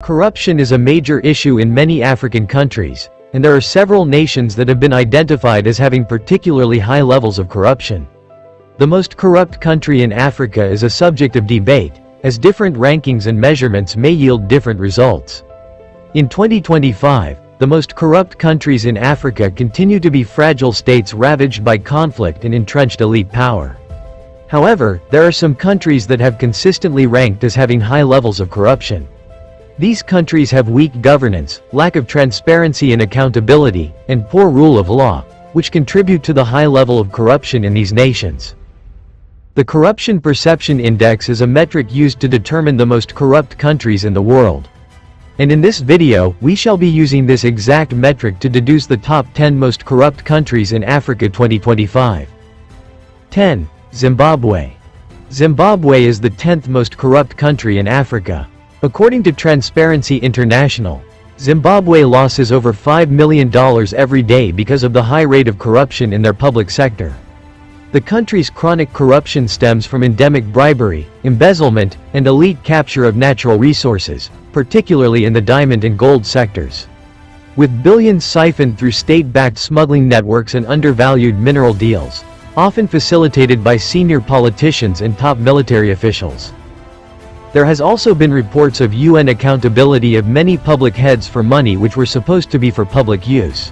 Corruption is a major issue in many African countries, and there are several nations that have been identified as having particularly high levels of corruption. The most corrupt country in Africa is a subject of debate, as different rankings and measurements may yield different results. In 2025, the most corrupt countries in Africa continue to be fragile states ravaged by conflict and entrenched elite power. However, there are some countries that have consistently ranked as having high levels of corruption. These countries have weak governance, lack of transparency and accountability, and poor rule of law, which contribute to the high level of corruption in these nations. The Corruption Perception Index is a metric used to determine the most corrupt countries in the world. And in this video, we shall be using this exact metric to deduce the top 10 most corrupt countries in Africa 2025. 10. Zimbabwe. Zimbabwe is the 10th most corrupt country in Africa. According to Transparency International, Zimbabwe loses over $5 million every day because of the high rate of corruption in their public sector. The country's chronic corruption stems from endemic bribery, embezzlement, and elite capture of natural resources, particularly in the diamond and gold sectors. With billions siphoned through state-backed smuggling networks and undervalued mineral deals, often facilitated by senior politicians and top military officials. There has also been reports of UN accountability of many public heads for money which were supposed to be for public use.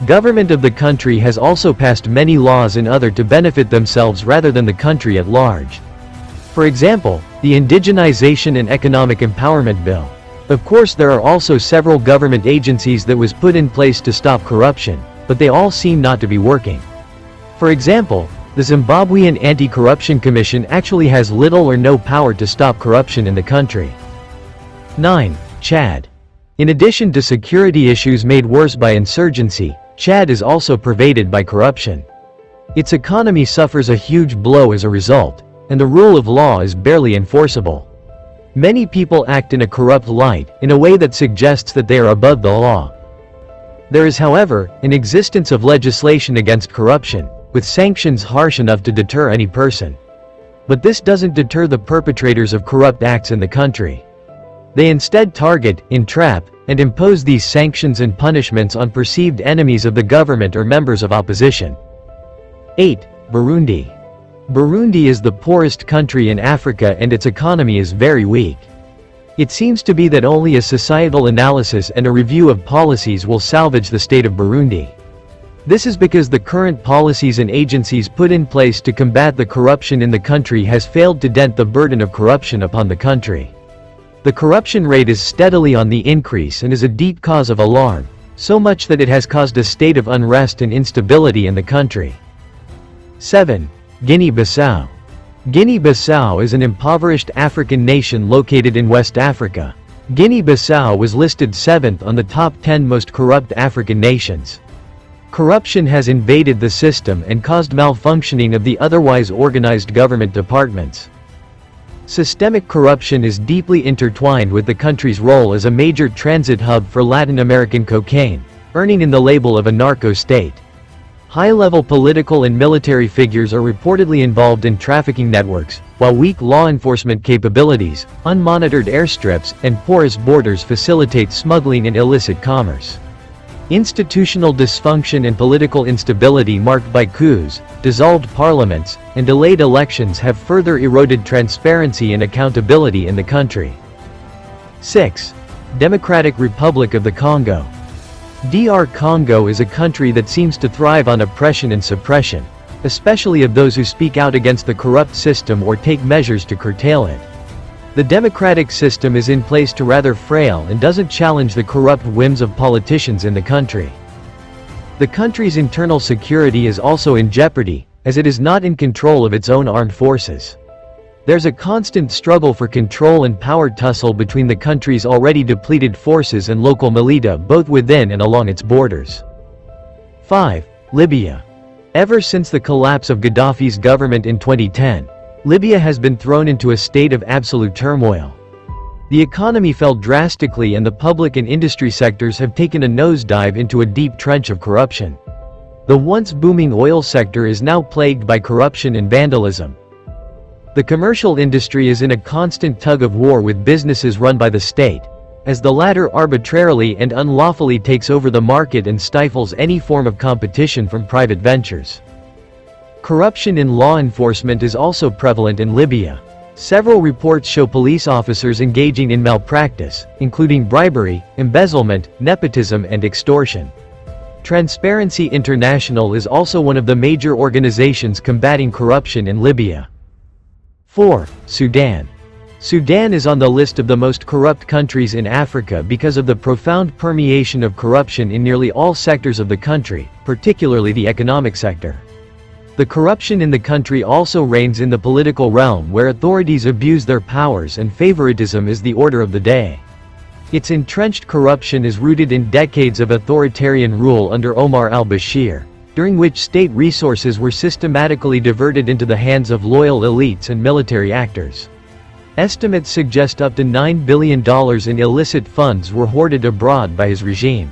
Government of the country has also passed many laws in order to benefit themselves rather than the country at large. For example, the Indigenization and Economic Empowerment Bill. Of course, there are also several government agencies that was put in place to stop corruption, but they all seem not to be working. For example, the Zimbabwean Anti-Corruption Commission actually has little or no power to stop corruption in the country. 9. Chad. In addition to security issues made worse by insurgency, Chad is also pervaded by corruption. Its economy suffers a huge blow as a result, and the rule of law is barely enforceable. Many people act in a corrupt light, in a way that suggests that they are above the law. There is, however, an existence of legislation against corruption, with sanctions harsh enough to deter any person. But this doesn't deter the perpetrators of corrupt acts in the country. They instead target, entrap, and impose these sanctions and punishments on perceived enemies of the government or members of opposition. 8. Burundi. Burundi is the poorest country in Africa and its economy is very weak. It seems to be that only a societal analysis and a review of policies will salvage the state of Burundi. This is because the current policies and agencies put in place to combat the corruption in the country has failed to dent the burden of corruption upon the country. The corruption rate is steadily on the increase and is a deep cause of alarm, so much that it has caused a state of unrest and instability in the country. 7. Guinea-Bissau. Guinea-Bissau is an impoverished African nation located in West Africa. Guinea-Bissau was listed 7th on the top 10 most corrupt African nations. Corruption has invaded the system and caused malfunctioning of the otherwise organized government departments. Systemic corruption is deeply intertwined with the country's role as a major transit hub for Latin American cocaine, earning in the label of a narco-state. High-level political and military figures are reportedly involved in trafficking networks, while weak law enforcement capabilities, unmonitored airstrips, and porous borders facilitate smuggling and illicit commerce. Institutional dysfunction and political instability marked by coups, dissolved parliaments, and delayed elections have further eroded transparency and accountability in the country. 6. Democratic Republic of the Congo. DR Congo is a country that seems to thrive on oppression and suppression, especially of those who speak out against the corrupt system or take measures to curtail it. The democratic system is in place to rather frail and doesn't challenge the corrupt whims of politicians in the country. The country's internal security is also in jeopardy, as it is not in control of its own armed forces. There's a constant struggle for control and power tussle between the country's already depleted forces and local militia both within and along its borders. 5. Libya. Ever since the collapse of Gaddafi's government in 2010, Libya has been thrown into a state of absolute turmoil. The economy fell drastically and the public and industry sectors have taken a nosedive into a deep trench of corruption. The once booming oil sector is now plagued by corruption and vandalism. The commercial industry is in a constant tug of war with businesses run by the state, as the latter arbitrarily and unlawfully takes over the market and stifles any form of competition from private ventures. Corruption in law enforcement is also prevalent in Libya. Several reports show police officers engaging in malpractice, including bribery, embezzlement, nepotism and extortion. Transparency International is also one of the major organizations combating corruption in Libya. 4. Sudan. Sudan is on the list of the most corrupt countries in Africa because of the profound permeation of corruption in nearly all sectors of the country, particularly the economic sector. The corruption in the country also reigns in the political realm, where authorities abuse their powers and favoritism is the order of the day. Its entrenched corruption is rooted in decades of authoritarian rule under Omar al-Bashir, during which state resources were systematically diverted into the hands of loyal elites and military actors. Estimates suggest up to $9 billion in illicit funds were hoarded abroad by his regime.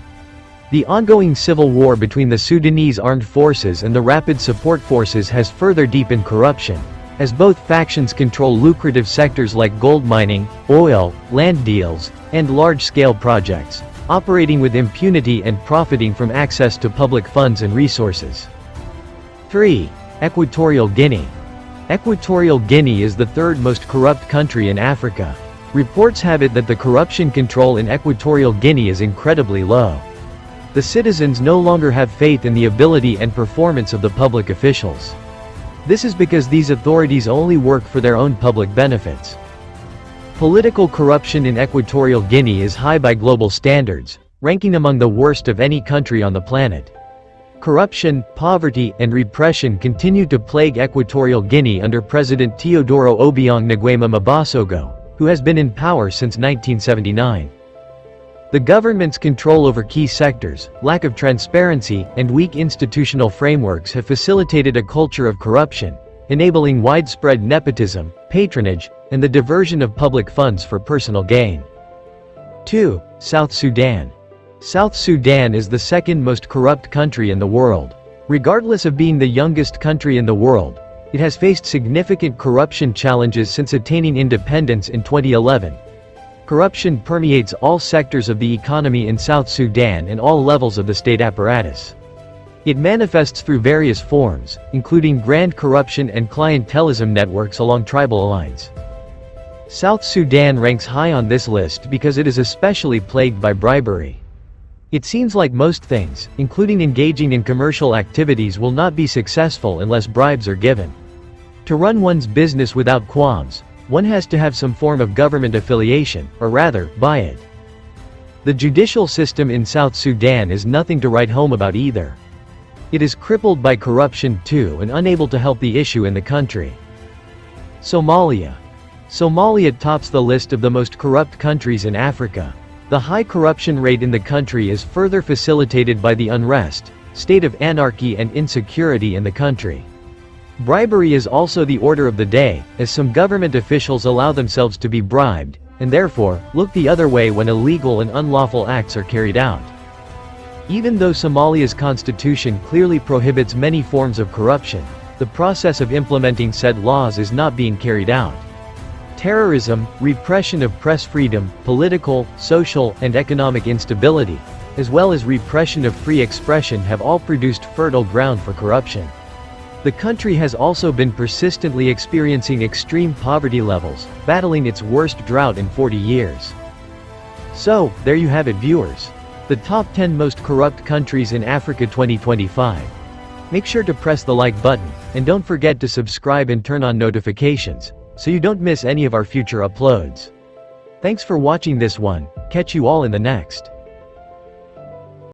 The ongoing civil war between the Sudanese armed forces and the Rapid Support Forces has further deepened corruption, as both factions control lucrative sectors like gold mining, oil, land deals, and large-scale projects, operating with impunity and profiting from access to public funds and resources. 3. Equatorial Guinea. Equatorial Guinea is the third most corrupt country in Africa. Reports have it that the corruption control in Equatorial Guinea is incredibly low. The citizens no longer have faith in the ability and performance of the public officials. This is because these authorities only work for their own public benefits. Political corruption in Equatorial Guinea is high by global standards, ranking among the worst of any country on the planet. Corruption, poverty, and repression continue to plague Equatorial Guinea under President Teodoro Obiang Nguema Mbasogo, who has been in power since 1979. The government's control over key sectors, lack of transparency, and weak institutional frameworks have facilitated a culture of corruption, enabling widespread nepotism, patronage, and the diversion of public funds for personal gain. 2. South Sudan. South Sudan is the second most corrupt country in the world. Regardless of being the youngest country in the world, it has faced significant corruption challenges since attaining independence in 2011. Corruption permeates all sectors of the economy in South Sudan and all levels of the state apparatus. It manifests through various forms, including grand corruption and clientelism networks along tribal lines. South Sudan ranks high on this list because it is especially plagued by bribery. It seems like most things, including engaging in commercial activities, will not be successful unless bribes are given. To run one's business without qualms, one has to have some form of government affiliation, or rather, buy it. The judicial system in South Sudan is nothing to write home about either. It is crippled by corruption too and unable to help the issue in the country. Somalia. Somalia tops the list of the most corrupt countries in Africa. The high corruption rate in the country is further facilitated by the unrest, state of anarchy and insecurity in the country. Bribery is also the order of the day, as some government officials allow themselves to be bribed, and therefore, look the other way when illegal and unlawful acts are carried out. Even though Somalia's constitution clearly prohibits many forms of corruption, the process of implementing said laws is not being carried out. Terrorism, repression of press freedom, political, social, and economic instability, as well as repression of free expression have all produced fertile ground for corruption. The country has also been persistently experiencing extreme poverty levels, battling its worst drought in 40 years. So, there you have it, viewers. The top 10 most corrupt countries in Africa 2025. Make sure to press the like button, and don't forget to subscribe and turn on notifications, so you don't miss any of our future uploads. Thanks for watching this one, catch you all in the next.